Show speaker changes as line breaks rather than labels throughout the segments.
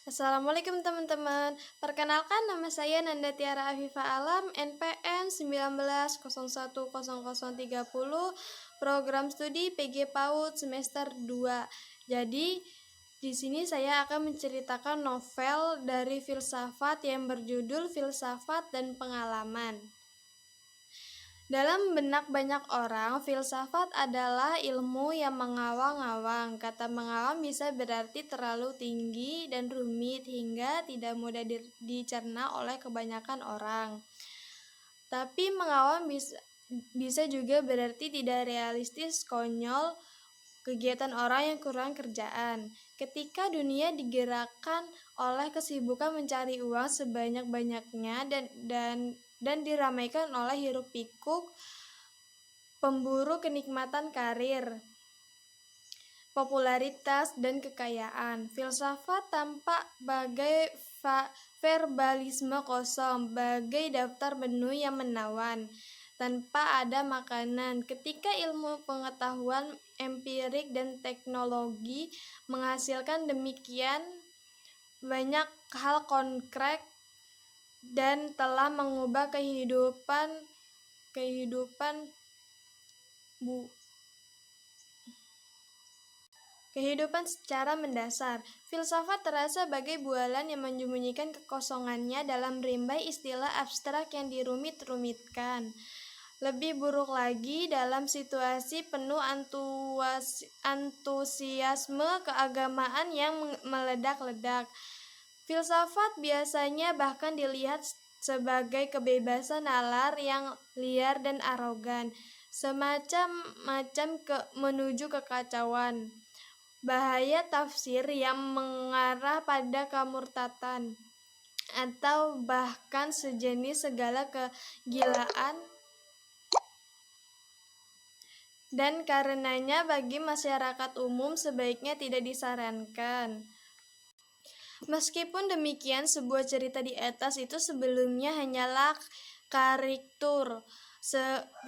Assalamualaikum teman-teman. Perkenalkan nama saya Nanda Tiara Afifa Alam, NPM 19010030, program studi PG PAUD semester 2. Jadi, di sini saya akan menceritakan novel dari filsafat yang berjudul Filsafat dan Pengalaman. Dalam benak banyak orang, filsafat adalah ilmu yang mengawang-awang. Kata mengawang bisa berarti terlalu tinggi dan rumit hingga tidak mudah dicerna oleh kebanyakan orang. Tapi mengawang bisa juga berarti tidak realistis, konyol, kegiatan orang yang kurang kerjaan. Ketika dunia digerakkan oleh kesibukan mencari uang sebanyak-banyaknya dan diramaikan oleh hiruk-pikuk pemburu kenikmatan karir, popularitas, dan kekayaan, filsafat tampak bagai verbalisme kosong, bagai daftar menu yang menawan tanpa ada makanan. Ketika ilmu pengetahuan empirik dan teknologi menghasilkan demikian banyak hal konkret dan telah mengubah kehidupan secara mendasar. Filsafat terasa bagai bualan yang menyembunyikan kekosongannya dalam rimbai istilah abstrak yang dirumit-rumitkan. Lebih buruk lagi, dalam situasi penuh antusiasme keagamaan yang meledak-ledak, filsafat biasanya bahkan dilihat sebagai kebebasan nalar yang liar dan arogan, semacam menuju kekacauan. Bahaya tafsir yang mengarah pada kemurtatan atau bahkan sejenis segala kegilaan, dan karenanya bagi masyarakat umum sebaiknya tidak disarankan. Meskipun demikian, sebuah cerita di atas itu sebelumnya hanyalah kariktur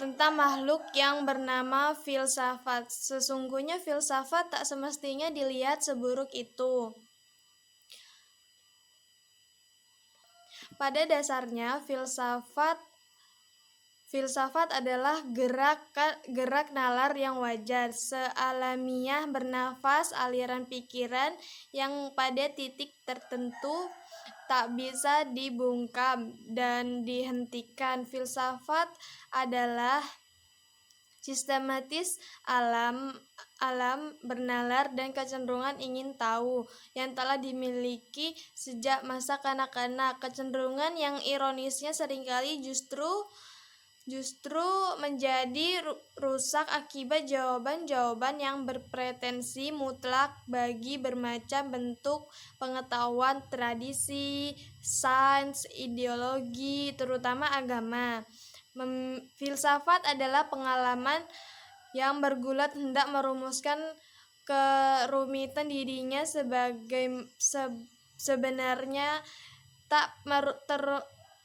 tentang makhluk yang bernama filsafat. Sesungguhnya filsafat tak semestinya dilihat seburuk itu. Pada dasarnya, filsafat adalah gerak nalar yang wajar, sealamiah bernafas aliran pikiran yang pada titik tertentu tak bisa dibungkam dan dihentikan. Filsafat adalah sistematis alam bernalar dan kecenderungan ingin tahu yang telah dimiliki sejak masa kanak-kanak. Kecenderungan yang ironisnya seringkali justru menjadi rusak akibat jawaban-jawaban yang berpretensi mutlak bagi bermacam bentuk pengetahuan, tradisi, sains, ideologi, terutama agama. Filsafat adalah pengalaman yang bergulat hendak merumuskan kerumitan dirinya sebenarnya tak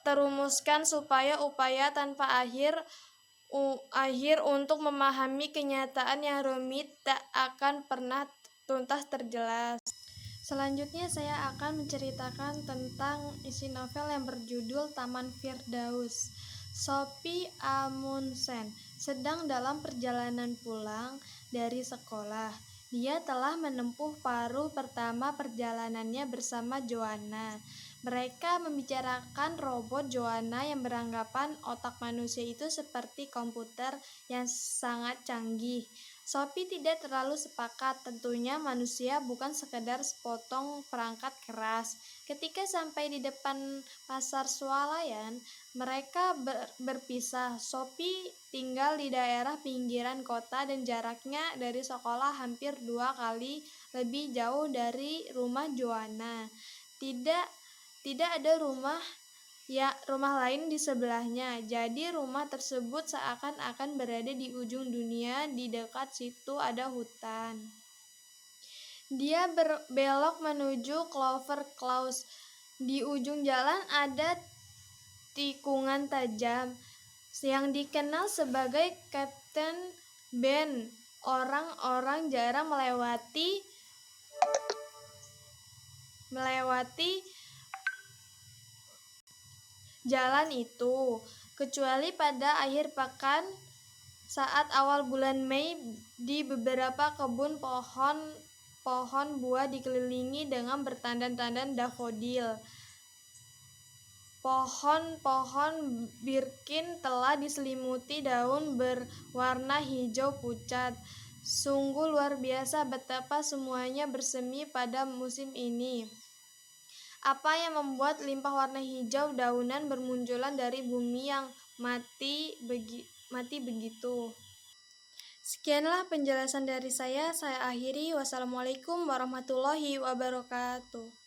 terumuskan supaya upaya tanpa akhir untuk memahami kenyataan yang rumit tak akan pernah tuntas terjelas. Selanjutnya saya akan menceritakan tentang isi novel yang berjudul Taman Firdaus. Sophie Amundsen sedang dalam perjalanan pulang dari sekolah. Dia telah menempuh paruh pertama perjalanannya bersama Joanna. Mereka membicarakan robot Joanna yang beranggapan otak manusia itu seperti komputer yang sangat canggih. Sophie tidak terlalu sepakat, tentunya manusia bukan sekedar sepotong perangkat keras. Ketika sampai di depan pasar swalayan, mereka berpisah. Sophie tinggal di daerah pinggiran kota dan jaraknya dari sekolah hampir 2 kali lebih jauh dari rumah Joanna. Tidak ada rumah lain di sebelahnya, jadi rumah tersebut seakan-akan berada di ujung dunia. Di dekat situ ada hutan. Dia berbelok menuju Clover Close. Di ujung jalan ada tikungan tajam yang dikenal sebagai Captain Bend. Orang-orang jarang melewati melewati jalan itu, kecuali pada akhir pekan saat awal bulan Mei di beberapa kebun pohon buah dikelilingi dengan bertandan-tandan dafodil. Pohon-pohon birkin telah diselimuti daun berwarna hijau pucat. Sungguh luar biasa betapa semuanya bersemi pada musim ini. Apa yang membuat limpah warna hijau daunan bermunculan dari bumi yang mati begitu. Sekianlah penjelasan dari saya akhiri. Wassalamualaikum warahmatullahi wabarakatuh.